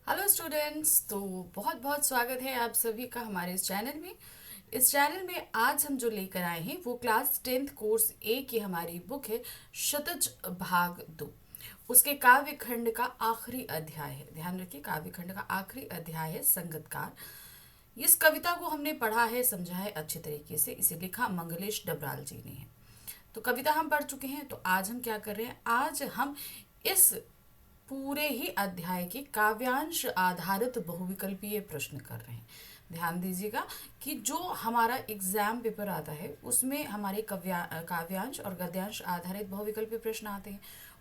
Hello students. तो बहुत बहुत स्वागत है आप सभी का हमारे इस चैनल में। इस चैनल में आज हम जो लेकर आए हैं वो क्लास 10th कोर्स ए की हमारी बुक है शतज भाग 2। उसके काव्य खंड का आखिरी अध्याय है। ध्यान रखिए, काव्य खंड का आखिरी अध्याय है संगतकार। इस कविता को हमने पढ़ा है, समझा है अच्छे तरीके से। इसे लिखा मंगलेश डबराल जी ने है। तो कविता हम पढ़ चुके हैं। तो आज हम क्या कर रहे हैं, आज हम इस पूरे ही अध्याय के काव्यांश आधारित बहुविकल्पीय प्रश्न कर रहे हैं। ध्यान दीजिएगा कि जो हमारा एग्जाम पेपर आता है उसमें हमारे काव्यांश और गद्यांश आधारित बहुविकल्पीय प्रश्न आते हैं।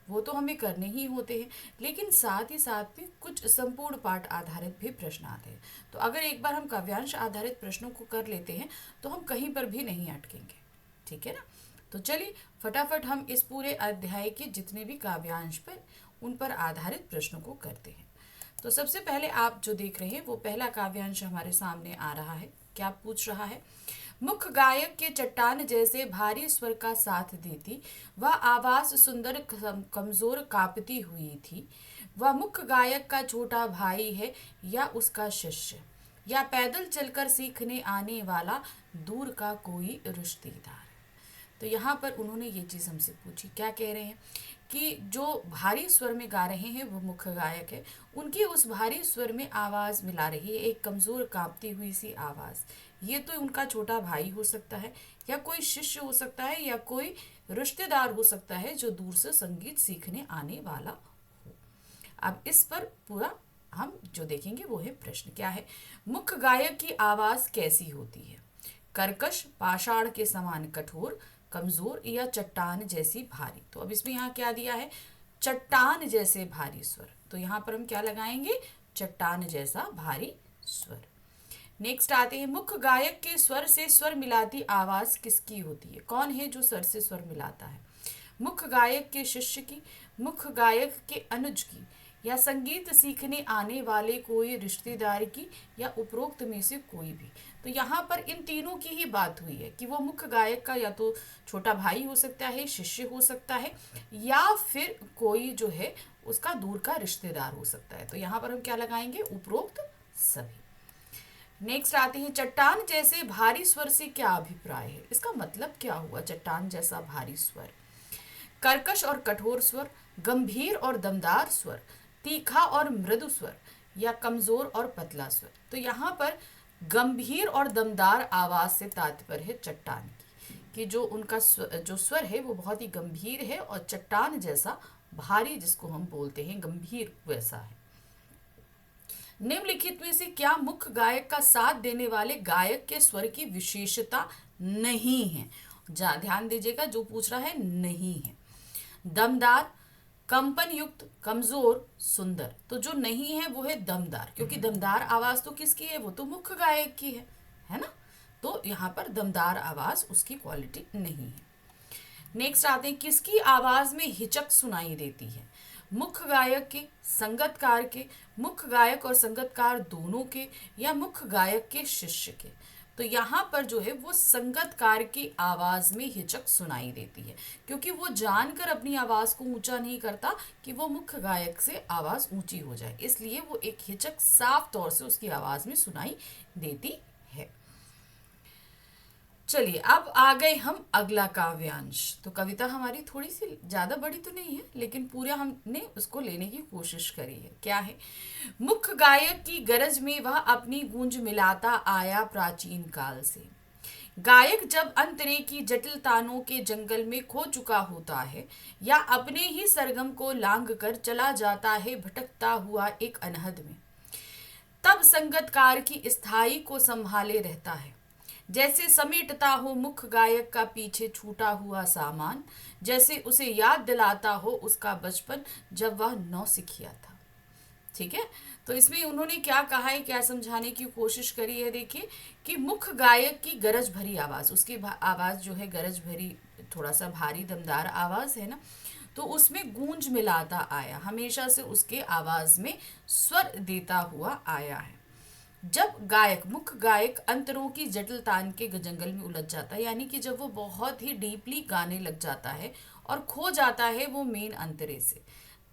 वो तो हमें करने ही होते हैं, लेकिन साथ ही साथ में कुछ संपूर्ण पाठ आधारित भी प्रश्न आते हैं। तो अगर एक बार हम काव्यांश आधारित प्रश्नों को कर लेते हैं तो हम कहीं पर भी नहीं अटकेंगे। ठीक है ना। तो चलिए फटाफट हम इस पूरे अध्याय के जितने भी काव्यांश पर उन पर आधारित प्रश्नों को करते हैं। तो सबसे पहले आप जो देख रहे हैं वो पहला काव्यांश हमारे सामने आ रहा है। क्या पूछ रहा है? मुख्य गायक के चट्टान जैसे भारी स्वर का साथ देती, वह आवाज सुंदर कमजोर कांपती हुई थी। वह मुख्य गायक का छोटा भाई है या उसका शिष्य, या पैदल चलकर सीखने आने वाला दूर का कोई रिश्तेदार। तो यहाँ पर उन्होंने ये चीज़ हमसे पूछी। क्या कह रहे हैं कि जो भारी स्वर में गा रहे हैं वो मुख्य गायक है। उनकी उस भारी स्वर में आवाज़ मिला रही है एक कमज़ोर कांपती हुई सी आवाज़। ये तो उनका छोटा भाई हो सकता है, या कोई शिष्य हो सकता है, या कोई रिश्तेदार हो सकता है जो दूर से संगीत सीखने आने वाला हो। अब इस पर पूरा हम जो देखेंगे वो है प्रश्न। क्या है? मुख्य गायक की आवाज़ कैसी होती है? कर्कश, पाषाण के समान कठोर, कमजोर, या चट्टान जैसी भारी। तो अब इसमें यहाँ क्या दिया है? चट्टान जैसे भारी स्वर। तो यहाँ पर हम क्या लगाएंगे? चट्टान जैसा भारी स्वर। नेक्स्ट आते हैं, मुख्य गायक के स्वर से स्वर मिलाती आवाज किसकी होती है? कौन है जो स्वर से स्वर मिलाता है? मुख्य गायक के शिष्य की, मुख्य गायक के अनुज की, या संगीत सीखने आने वाले कोई रिश्तेदार की, या उपरोक्त में से कोई भी। तो यहाँ पर इन तीनों की ही बात हुई है कि वो मुख्य गायक का या तो छोटा भाई हो सकता है, शिष्य हो सकता है, या फिर कोई जो है उसका दूर का रिश्तेदार हो सकता है। तो यहाँ पर हम क्या लगाएंगे? उपरोक्त सभी। नेक्स्ट आते हैं, चट्टान जैसे भारी स्वर से क्या अभिप्राय है? इसका मतलब क्या हुआ चट्टान जैसा भारी स्वर? कर्कश और कठोर स्वर, गंभीर और दमदार स्वर, तीखा और मृदु स्वर, या कमजोर और पतला स्वर। तो यहाँ पर गंभीर और दमदार आवाज से तात्पर्य है चट्टान की, कि जो उनका जो स्वर है वो बहुत ही गंभीर है, और चट्टान जैसा भारी जिसको हम बोलते हैं गंभीर वैसा है। निम्नलिखित में से क्या मुख्य गायक का साथ देने वाले गायक के स्वर की विशेषता नहीं है? ध्यान दीजिएगा, जो पूछ रहा है नहीं है। दमदार, कंपन युक्त, कमजोर, सुंदर। तो जो नहीं है वो है दमदार, क्योंकि दमदार आवाज तो किसकी है? वो तो मुख्य गायक की है ना। तो यहाँ पर दमदार आवाज उसकी क्वालिटी नहीं है। नेक्स्ट आते हैं, किसकी आवाज में हिचक सुनाई देती है? मुख्य गायक के, संगतकार के, मुख्य गायक और संगतकार दोनों के, या मुख्य गायक के शिष्य के। तो यहाँ पर जो है वो संगतकार की आवाज में हिचक सुनाई देती है, क्योंकि वो जानकर अपनी आवाज को ऊंचा नहीं करता कि वो मुख्य गायक से आवाज ऊंची हो जाए, इसलिए वो एक हिचक साफ तौर से उसकी आवाज में सुनाई देती है। चलिए अब आ गए हम अगला काव्यांश। तो कविता हमारी थोड़ी सी ज्यादा बड़ी तो नहीं है, लेकिन पूरा हमने उसको लेने की कोशिश करी है। क्या है? मुख्य गायक की गरज में वह अपनी गूंज मिलाता आया प्राचीन काल से। गायक जब अंतरे की जटिल तानों के जंगल में खो चुका होता है, या अपने ही सरगम को लांग कर चला जाता है भटकता हुआ एक अनहद में, तब संगतकार की स्थाई को संभाले रहता है, जैसे समेटता हो मुख्य गायक का पीछे छूटा हुआ सामान, जैसे उसे याद दिलाता हो उसका बचपन जब वह नौसिखिया था। ठीक है। तो इसमें उन्होंने क्या कहा है, क्या समझाने की कोशिश करी है? देखिए कि मुख्य गायक की गरज भरी आवाज, उसकी आवाज जो है गरज भरी, थोड़ा सा भारी दमदार आवाज है ना, तो उसमें गूंज मिलाता आया, हमेशा से उसके आवाज में स्वर देता हुआ आया है। जब गायक, मुख्य गायक अंतरों की जटिल तान के जंगल में उलझ जाता है, यानी कि जब वो बहुत ही डीपली गाने लग जाता है और खो जाता है वो मेन अंतरे से,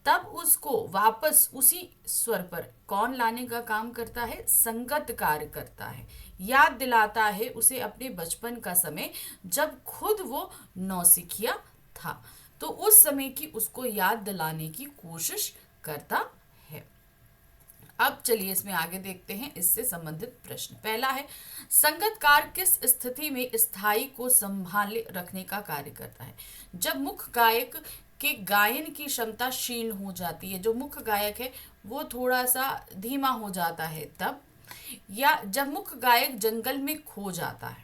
तब उसको वापस उसी स्वर पर कौन लाने का काम करता है? संगतकार करता है, याद दिलाता है उसे अपने बचपन का समय जब खुद वो नौसिखिया था। तो उस समय की उसको याद दिलाने की कोशिश करता है। अब चलिए इसमें आगे देखते हैं इससे संबंधित प्रश्न। पहला है, संगतकार किस स्थिति में स्थायी को संभाले रखने का कार्य करता है? जब मुख्य गायक के गायन की क्षमता क्षीण हो जाती है, जो मुख्य गायक है वो थोड़ा सा धीमा हो जाता है तब, या जब मुख्य गायक जंगल में खो जाता है,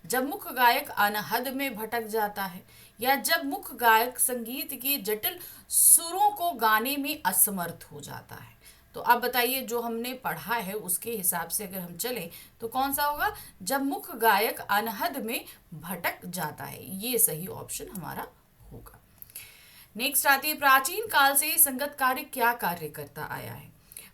जब मुख्य गायक अनहद में भटक जाता है, या जब मुख्य गायक संगीत की जटिल सुरों को गाने में असमर्थ हो जाता है। तो अब बताइए, जो हमने पढ़ा है उसके हिसाब से अगर हम चलें तो कौन सा होगा? जब मुख्य गायक अनहद में भटक जाता है, ये सही ऑप्शन हमारा होगा। नेक्स्ट आती है, प्राचीन काल से संगत कार्य क्या कार्य करता आया है?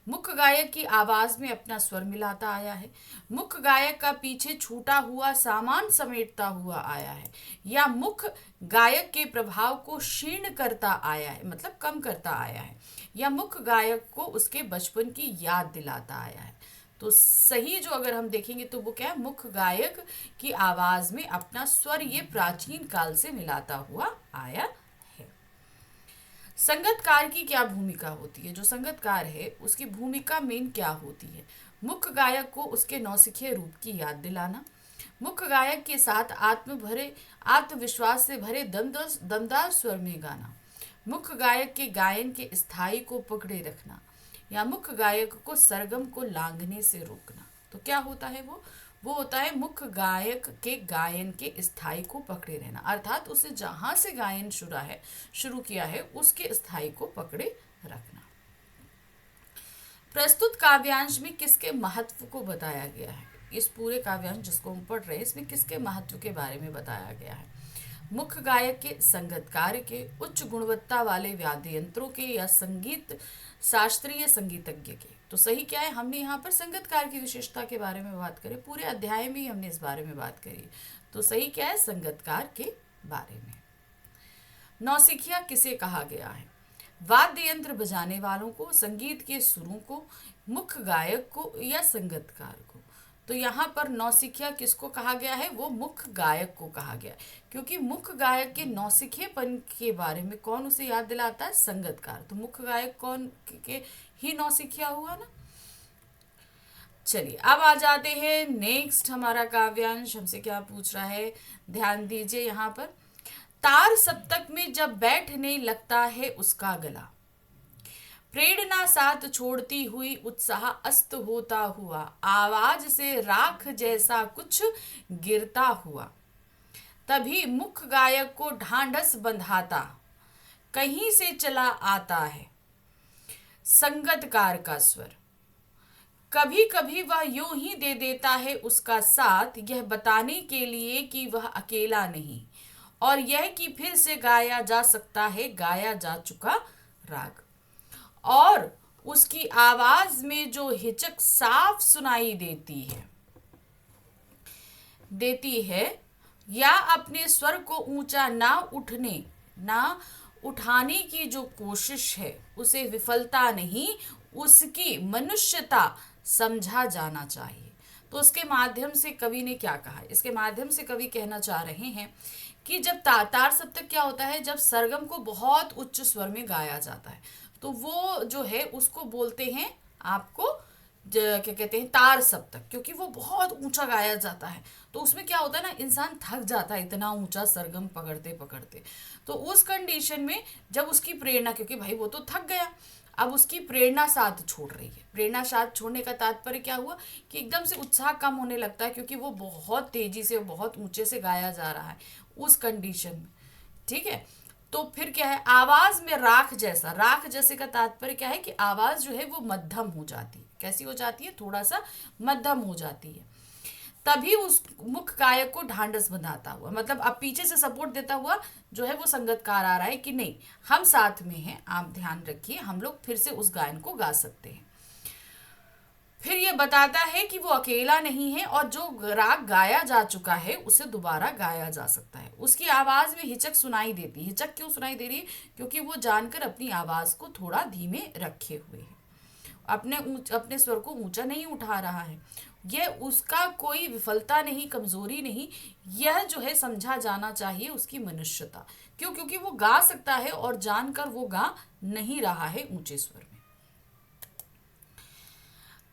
मुख्य गायक की आवाज में अपना स्वर मिलाता आया है, मुख्य गायक का पीछे छूटा हुआ सामान समेटता हुआ आया है, या मुख्य गायक के प्रभाव को क्षीण करता आया है, मतलब कम करता आया है, या मुख्य गायक को उसके बचपन की याद दिलाता आया है। तो सही जो अगर हम देखेंगे तो वो क्या है? मुख्य गायक की आवाज में अपना स्वर ये प्राचीन काल से मिलाता हुआ आया है। संगतकार की क्या भूमिका होती है? जो संगतकार है उसकी भूमिका मेन क्या होती है? मुख्य गायक को उसके नौसिखिए रूप की याद दिलाना, मुख्य गायक के साथ आत्मविश्वास से भरे दमदार स्वर में गाना, मुख्य गायक के गायन के स्थायी को पकड़े रखना, या मुख्य गायक को सरगम को लांघने से रोकना। तो क्या होता है वो होता है मुख्य गायक के गायन के स्थायी को पकड़े रहना, अर्थात उसे जहां से गायन शुरू किया है उसके स्थायी को पकड़े रखना। प्रस्तुत काव्यांश में किसके महत्व को बताया गया है? इस पूरे काव्यांश जिसको हम पढ़ रहे हैं इसमें किसके महत्व के बारे में बताया गया है? मुख्य गायक के, संगतकार के, उच्च गुणवत्ता वाले वाद्य यंत्रों के, या संगीत शास्त्रीय संगीतज्ञ के? तो सही क्या है? हमने यहाँ पर संगतकार की विशेषता के बारे में बात करी, पूरे अध्याय में ही हमने इस बारे में बात करी। तो सही क्या है? संगतकार के बारे में। नौसिखिया किसे कहा गया है? वाद्य यंत्र बजाने वालों को, संगीत के सुरों को, मुख्य गायक को, या संगतकार को? तो यहाँ पर नौसिखिया किसको कहा गया है? वो मुख्य गायक को कहा गया है, क्योंकि मुख्य गायक के नौसिखिएपन के बारे में कौन उसे याद दिलाता है? संगतकार। तो मुख्य गायक कौन के ही नौसिखिया हुआ ना। चलिए अब आ जाते हैं नेक्स्ट, हमारा काव्यांश हमसे क्या पूछ रहा है, ध्यान दीजिए यहाँ पर। तार सप्तक में जब बैठने लगता है उसका गला, प्रेरणा साथ छोड़ती हुई उत्साह अस्त होता हुआ, आवाज से राख जैसा कुछ गिरता हुआ, तभी मुख्य गायक को ढांढस बंधाता कहीं से चला आता है संगतकार का स्वर। कभी कभी वह यूं ही दे देता है उसका साथ, यह बताने के लिए कि वह अकेला नहीं, और यह कि फिर से गाया जा सकता है गाया जा चुका राग। और उसकी आवाज में जो हिचक साफ सुनाई देती है, या अपने स्वर को ऊंचा ना उठाने की जो कोशिश है, उसे विफलता नहीं, उसकी मनुष्यता समझा जाना चाहिए। तो उसके माध्यम से कवि ने क्या कहा? इसके माध्यम से कवि कहना चाह रहे हैं कि जब तार सप्तक क्या होता है? जब सरगम को बहुत उच्च स्वर में गाया जाता है तो वो जो है उसको बोलते हैं आपको क्या कहते हैं? तार सप्तक, क्योंकि वो बहुत ऊंचा गाया जाता है। तो उसमें क्या होता है ना, इंसान थक जाता है इतना ऊंचा सरगम पकड़ते पकड़ते। तो उस कंडीशन में जब उसकी प्रेरणा, क्योंकि भाई वो तो थक गया, अब उसकी प्रेरणा साथ छोड़ रही है। प्रेरणा साथ छोड़ने का तात्पर्य क्या हुआ कि एकदम से उत्साह कम होने लगता है, क्योंकि वो बहुत तेजी से बहुत ऊंचे से गाया जा रहा है उस कंडीशन में। ठीक है, तो फिर क्या है? आवाज में राख जैसे का तात्पर्य क्या है कि आवाज जो है वो मध्यम हो जाती है। कैसी हो जाती है? थोड़ा सा मध्यम हो जाती है। तभी उस मुख्य गायक को ढांढस बंधाता हुआ, मतलब अब पीछे से सपोर्ट देता हुआ जो है वो संगतकार आ रहा है कि नहीं, हम साथ में हैं, आप ध्यान रखिए, हम लोग फिर से उस गायन को गा सकते हैं। फिर ये बताता है कि वो अकेला नहीं है और जो राग गाया जा चुका है उसे दोबारा गाया जा सकता है। उसकी आवाज में हिचक सुनाई देती है। हिचक क्यों सुनाई दे रही है? क्योंकि वो जानकर अपनी आवाज को थोड़ा धीमे रखे हुए है, अपने स्वर को ऊंचा नहीं उठा रहा है। यह उसका कोई विफलता नहीं, कमजोरी नहीं, यह जो है समझा जाना चाहिए उसकी मनुष्यता। क्यों? क्योंकि वो गा सकता है और जानकर वो गा नहीं रहा है ऊंचे स्वर में।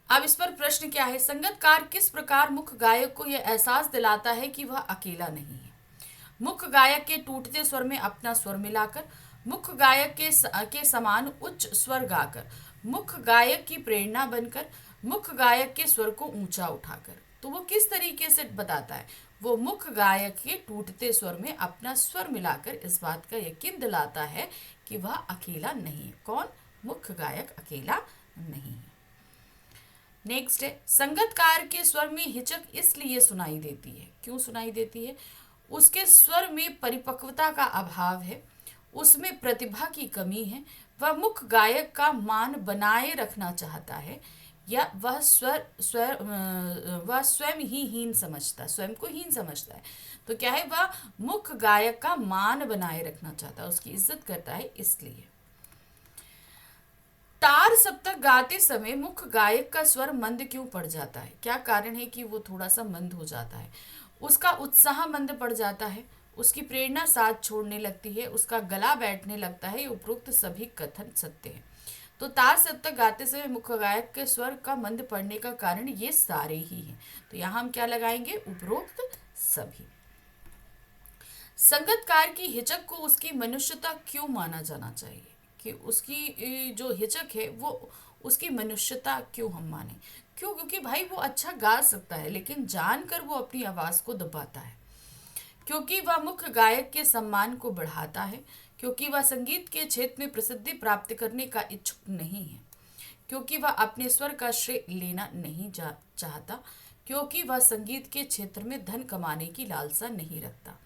अब इस पर प्रश्न क्या है? संगतकार किस प्रकार मुख्य गायक को यह एहसास दिलाता है कि वह अकेला नहीं है? मुख्य गायक के टूटते स्वर में अपना स्वर मिलाकर, मुख्य गायक के समान उच्च स्वर गाकर, मुख्य गायक की प्रेरणा बनकर, मुख्य गायक के स्वर को ऊंचा उठाकर। तो वो किस तरीके से बताता है? वो मुख्य गायक के टूटते स्वर में अपना स्वर मिलाकर इस बात का यकीन दिलाता है कि वह अकेला नहीं है। कौन? मुख्य गायक अकेला नहीं है। नेक्स्ट है, संगतकार के स्वर में हिचक इसलिए सुनाई देती है। क्यों सुनाई देती है? उसके स्वर में परिपक्वता का अभाव है, उसमें प्रतिभा की कमी है, वह मुख्य गायक का मान बनाए रखना चाहता है, या वह स्वयं ही हीन समझता, स्वयं को हीन समझता है। तो क्या है? वह मुख्य गायक का मान बनाए रखना चाहता है, उसकी इज्जत करता है इसलिए। तार सप्तक गाते समय मुख्य गायक का स्वर मंद क्यों पड़ जाता है? क्या कारण है कि वो थोड़ा सा मंद हो जाता है? उसका उत्साह मंद पड़ जाता है, उसकी प्रेरणा साथ छोड़ने लगती है, उसका गला बैठने लगता है। ये उपरोक्त सभी कथन सत्य है। तो तार सप्तक गाते समय मुख्य गायक के स्वर का मंद पड़ने का कारण ये सारे ही हैं। तो यहाँ हम क्या लगाएंगे? उपरोक्त सभी। संगतकार की हिचक को उसकी मनुष्यता क्यों माना जाना चाहिए? कि उसकी जो हिचक है वो उसकी मनुष्यता क्यों हम माने? क्यों? क्योंकि भाई वो अच्छा गा सकता है लेकिन जानकर वो अपनी आवाज को दबाता है, क्योंकि वह मुख्य गायक के सम्मान को बढ़ाता है, क्योंकि वह संगीत के क्षेत्र में प्रसिद्धि प्राप्त करने का इच्छुक नहीं है, क्योंकि वह अपने स्वर का श्रेय लेना नहीं चाहता, क्योंकि वह संगीत के क्षेत्र में धन कमाने की लालसा नहीं रखता।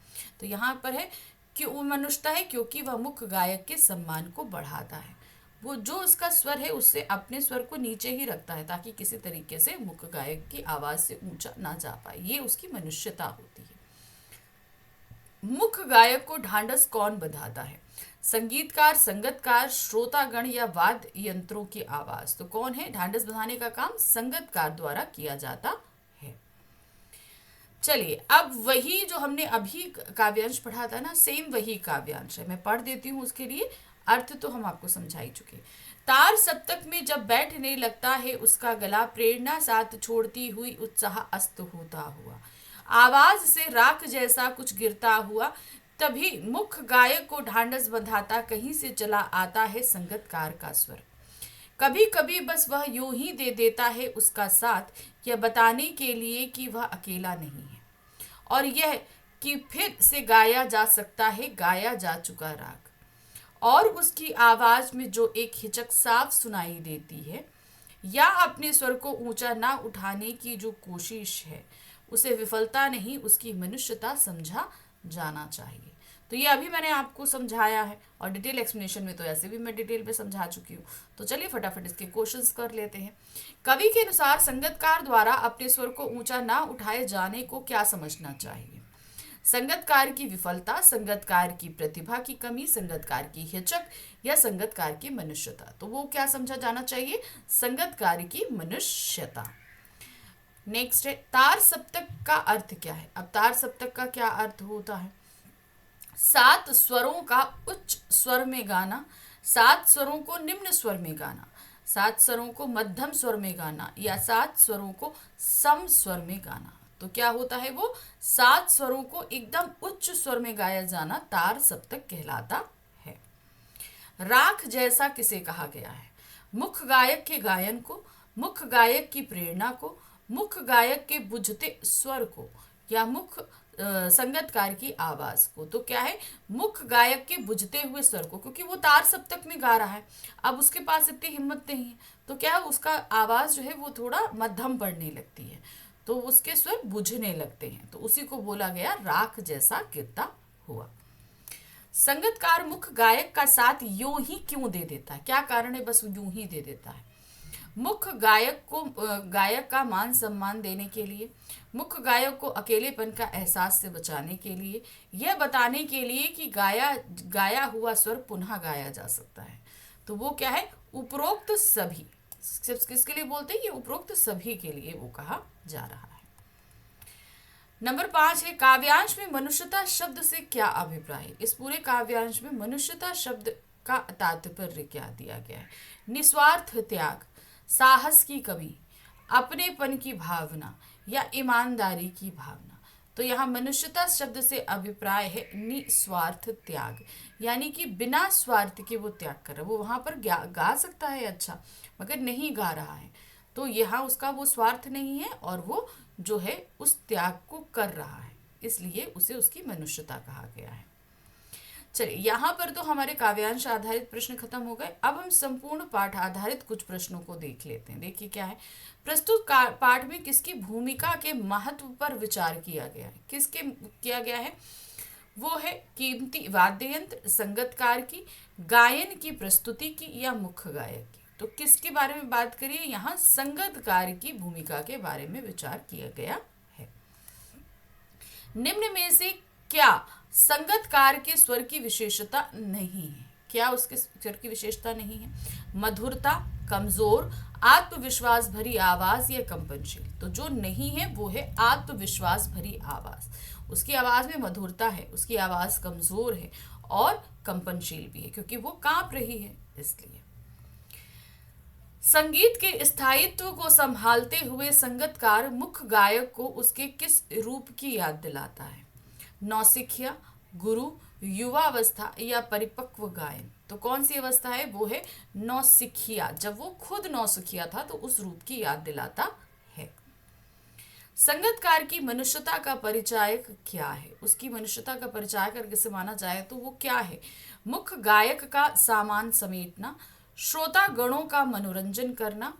तो यहाँ पर है क्यों मनुष्यता है? क्योंकि वह मुख्य गायक के सम्मान को बढ़ाता है। वो जो उसका स्वर है उससे अपने स्वर को नीचे ही रखता है ताकि किसी तरीके से मुख्य गायक की आवाज से ऊंचा ना जा पाए। ये उसकी मनुष्यता होती है। मुख्य गायक को ढांढस कौन बंधाता है? संगीतकार, संगतकार, श्रोतागण या वाद्य यंत्रों की आवाज? तो कौन है? ढांढस बंधाने का काम संगतकार द्वारा किया जाता है। चलिए, अब वही जो हमने अभी काव्यांश पढ़ा था ना, सेम वही काव्यांश है। मैं पढ़ देती हूँ, उसके लिए अर्थ तो हम आपको समझा ही चुके। तार सप्तक में जब बैठने लगता है उसका गला, प्रेरणा साथ छोड़ती हुई उत्साह अस्त होता हुआ, आवाज से राख जैसा कुछ गिरता हुआ, तभी मुख्य गायक को ढांढस बंधाता कहीं से चला आता है संगतकार का स्वर। कभी कभी बस वह यूं ही दे देता है उसका साथ, यह बताने के लिए कि वह अकेला नहीं है, और यह कि फिर से गाया जा सकता है गाया जा चुका राग। और उसकी आवाज में जो एक हिचक साफ सुनाई देती है, या अपने स्वर को ऊंचा ना उठाने की जो कोशिश है, उसे विफलता नहीं, उसकी मनुष्यता समझा जाना चाहिए। तो ये अभी मैंने आपको समझाया है, और डिटेल एक्सप्लेनेशन में तो ऐसे भी मैं डिटेल में समझा चुकी हूँ। तो चलिए फटाफट इसके क्वेश्चंस कर लेते हैं। कवि के अनुसार संगतकार द्वारा अपने स्वर को ऊंचा ना उठाए जाने को क्या समझना चाहिए? संगतकार की विफलता, संगतकार की प्रतिभा की कमी, संगतकार की हिचक, या संगतकार की मनुष्यता? तो वो क्या समझा जाना चाहिए? संगतकार की मनुष्यता। नेक्स्ट है, तार सप्तक का अर्थ क्या है? अब तार सप्तक का क्या अर्थ होता है? 7 स्वरों का उच्च स्वर में गाना, 7 स्वरों को निम्न स्वर में गाना, 7 स्वरों को मध्यम स्वर में गाना, या 7 स्वरों को सम स्वर में गाना। तो क्या होता है? वो 7 स्वरों को एकदम उच्च स्वर में गाया जाना तार सप्तक कहलाता है। राख जैसा किसे कहा गया है? मुख्य गायक के गायन को, मुख्य गायक की प्रेरणा को, मुख्य गायक के बुझते स्वर को, या मुख्य संगतकार की आवाज को। तो क्या है? मुख्य गायक के बुझते हुए स्वर को, क्योंकि वो तार सप्तक में गा रहा है, अब उसके पास इतनी हिम्मत नहीं है, तो क्या है? उसका आवाज जो है वो थोड़ा मध्यम पड़ने लगती है, तो उसके स्वर बुझने लगते हैं, तो उसी को बोला गया राख जैसा गिरता हुआ। संगतकार मुख्य गायक का साथ यूं ही क्यों दे देता है? क्या कारण है बस यूं ही दे देता है? मुख्य गायक का मान सम्मान देने के लिए, मुख्य गायक को अकेलेपन का एहसास से बचाने के लिए, यह बताने के लिए कि गाया गाया हुआ स्वर पुनः गाया जा सकता है। तो वो क्या है, उपरोक्त सभी, सिर्फ किसके लिए बोलते हैं, ये उपरोक्त सभी के लिए वो कहा जा रहा है। नंबर 5 है, काव्यांश में मनुष्यता शब्द से क्या अभिप्राय है। इस पूरे काव्यांश में मनुष्यता शब्द का तात्पर्य क्या दिया गया है। निस्वार्थ त्याग, साहस की कमी, अपनेपन की भावना या ईमानदारी की भावना। तो यहाँ मनुष्यता शब्द से अभिप्राय है निस्वार्थ त्याग, यानी कि बिना स्वार्थ के वो त्याग कर रहा है। वो वहां पर गा सकता है अच्छा, मगर नहीं गा रहा है, तो यहाँ उसका वो स्वार्थ नहीं है और वो जो है उस त्याग को कर रहा है, इसलिए उसे उसकी मनुष्यता कहा गया है। चलिए, यहाँ पर तो हमारे काव्यांश आधारित प्रश्न खत्म हो गए। अब हम संपूर्ण पाठ आधारित कुछ प्रश्नों को देख लेते हैं। देखिए क्या है, प्रस्तुत पाठ में किसकी भूमिका के महत्व पर विचार किया गया है। किसके किया गया है, वो है कीमती वाद्य यंत्र संगतकार की, गायन की प्रस्तुति की या मुख्य गायक की। तो किसके बारे में बात करिए, यहाँ संगतकार की भूमिका के बारे में विचार किया गया है। निम्न में से क्या संगतकार के स्वर की विशेषता नहीं है। क्या उसके स्वर की विशेषता नहीं है, मधुरता, कमजोर, आत्मविश्वास भरी आवाज या कंपनशील। तो जो नहीं है वो है आत्मविश्वास भरी आवाज, उसकी आवाज में मधुरता है, उसकी आवाज कमजोर है और कंपनशील भी है क्योंकि वो कांप रही है इसलिए। संगीत के स्थायित्व को संभालते हुए संगतकार मुख्य गायक को उसके किस रूप की याद दिलाता है, नौसिखिया, गुरु, युवावस्था या परिपक्व गायन। तो कौन सी अवस्था है, वो है नौसिखिया, जब वो खुद नौसिखिया था तो उस रूप की याद दिलाता है। संगतकार की मनुष्यता का परिचायक क्या है, उसकी मनुष्यता का परिचायक अगर किसे माना जाए तो वो क्या है, मुख्य गायक का सामान समेटना, श्रोता गणों का मनोरंजन करना,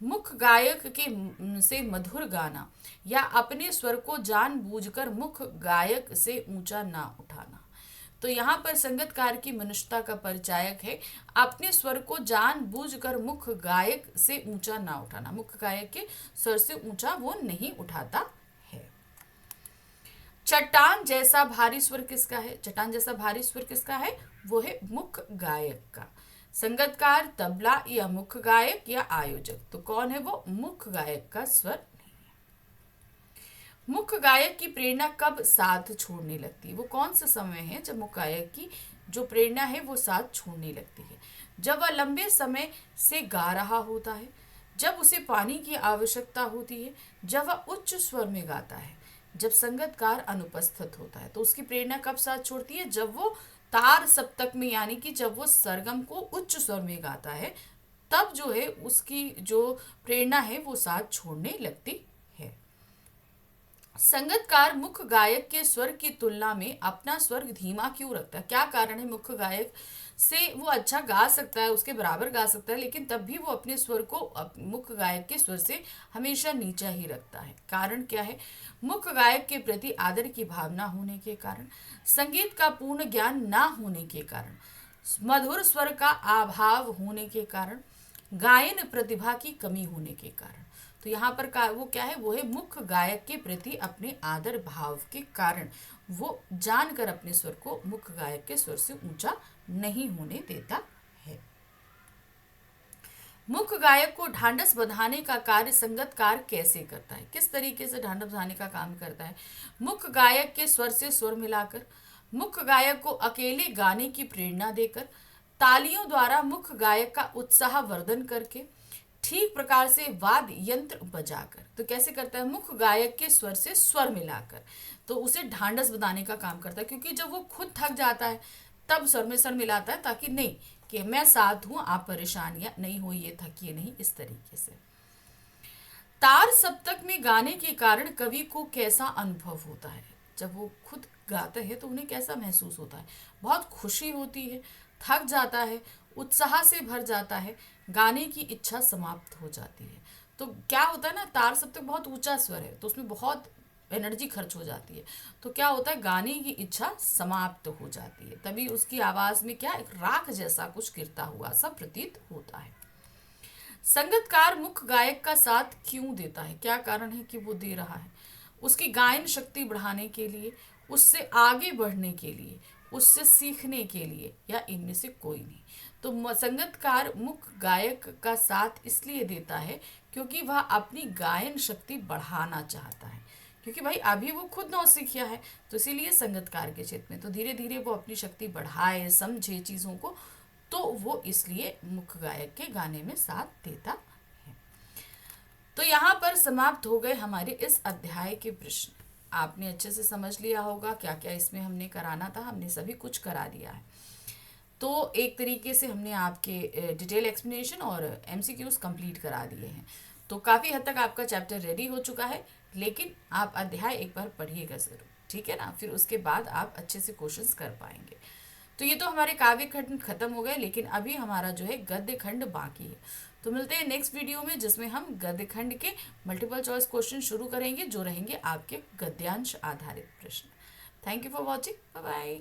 मुख्य गायक के से मधुर गाना या अपने स्वर को जानबूझकर मुख्य गायक से ऊंचा ना उठाना। तो यहाँ पर संगतकार की मनुष्यता का परिचायक है अपने स्वर को जानबूझकर मुख्य गायक से ऊंचा ना उठाना, मुख्य गायक के स्वर से ऊंचा वो नहीं उठाता है। चट्टान जैसा भारी स्वर किसका है, चट्टान जैसा भारी स्वर किसका है, वो है मुख्य गायक का। संगतकार, तबला या मुख्य गायक या आयोजक। तो कौन है वो, मुख्य गायक का स्वर नहीं है। मुख्य गायक की प्रेरणा कब साथ छोड़ने लगती है, वो कौन सा समय है जब मुख्य गायक की जो प्रेरणा है वो साथ छोड़ने लगती है, जब वह लंबे समय से गा रहा होता है, जब उसे पानी की आवश्यकता होती है, जब वह उच्च स्वर में गाता है, जब संगतकार अनुपस्थित होता है। तो उसकी प्रेरणा कब साथ छोड़ती है, जब वो तार सप्तक में, यानी कि जब वो सरगम को उच्च स्वर में गाता है, तब जो है उसकी जो प्रेरणा है वो साथ छोड़ने लगती है। संगतकार मुख्य गायक के स्वर की तुलना में अपना स्वर धीमा क्यों रखता है, क्या कारण है, मुख्य गायक से वो अच्छा गा सकता है, उसके बराबर गा सकता है, लेकिन तब भी वो अपने स्वर को मुख्य गायक के स्वर से हमेशा नीचा ही रखता है। कारण क्या है, मुख्य गायक के प्रति आदर की भावना होने के कारण, संगीत का पूर्ण ज्ञान ना होने के कारण, मधुर स्वर का अभाव होने के कारण, गायन प्रतिभा की कमी होने के कारण। तो यहाँ पर वो क्या है, वो है मुख्य गायक के प्रति अपने आदर भाव के कारण वो जानकर अपने स्वर को मुख्य गायक के स्वर से ऊंचा नहीं होने देता है। मुख्य गायक को ढांढस बंधाने का कार्य संगतकार कैसे करता है, किस तरीके से ढांढस बंधाने का काम करता है, मुख्य गायक के स्वर से स्वर मिलाकर, मुख्य गायक को अकेले गाने की प्रेरणा देकर, तालियों द्वारा मुख्य गायक का उत्साह वर्धन करके, ठीक प्रकार से वाद्य यंत्र बजाकर। तो कैसे करता है, मुख्य गायक के स्वर से स्वर मिलाकर, तो उसे ढांढस बंधाने का काम करता है, क्योंकि जब वो खुद थक जाता है तब स्वर में स्वर मिलाता है, ताकि नहीं कि मैं साथ हूं, आप परेशान या नहीं हो, ये थकिए नहीं, इस तरीके से। तार सप्तक में गाने के कारण कवि को कैसा अनुभव होता है, जब वो खुद गाते हैं तो उन्हें कैसा महसूस होता है, बहुत खुशी होती है, थक जाता है, उत्साह से भर जाता है, गाने की इच्छा समाप्त हो जाती है। तो क्या होता है ना, तार सप्तक बहुत ऊंचा स्वर है तो उसमें बहुत एनर्जी खर्च हो जाती है, तो क्या होता है, गाने की इच्छा समाप्त हो जाती है, तभी उसकी आवाज में क्या एक राख जैसा कुछ गिरता हुआ सा प्रतीत होता है। संगीतकार मुख्य गायक का साथ क्यों देता है? क्या कारण है कि वो दे रहा है? उसकी गायन शक्ति बढ़ाने के लिए, उससे आगे बढ़ने के लिए, उससे सीखने के लिए, या इनमें से कोई नहीं? तो संगीतकार मुख्य गायक का साथ इसलिए देता है क्योंकि वह अपनी गायन शक्ति बढ़ाना चाहता है, क्योंकि भाई अभी वो खुद नौसिखिया है, तो इसीलिए संगीतकार के क्षेत्र में तो धीरे धीरे वो अपनी शक्ति बढ़ाए, समझे चीज़ों को, तो वो इसलिए मुख्य गायक के गाने में साथ देता है। तो यहाँ पर समाप्त हो गए हमारे इस अध्याय के प्रश्न। आपने अच्छे से समझ लिया होगा क्या क्या इसमें हमने कराना था, हमने सभी कुछ करा दिया है। तो एक तरीके से हमने आपके डिटेल एक्सप्लेनेशन और एमसीक्यूज कंप्लीट करा दिए हैं। तो काफ़ी हद तक आपका चैप्टर रेडी हो चुका है, लेकिन आप अध्याय एक बार पढ़िएगा ज़रूर, ठीक है ना? फिर उसके बाद आप अच्छे से क्वेश्चंस कर पाएंगे। तो ये तो हमारे काव्य खंड खत्म हो गए, लेकिन अभी हमारा जो है गद्य खंड बाकी है। तो मिलते हैं नेक्स्ट वीडियो में, जिसमें हम गद्य खंड के मल्टीपल चॉइस क्वेश्चन शुरू करेंगे, जो रहेंगे आपके गद्यांश आधारित प्रश्न। Thank you for watching, bye bye.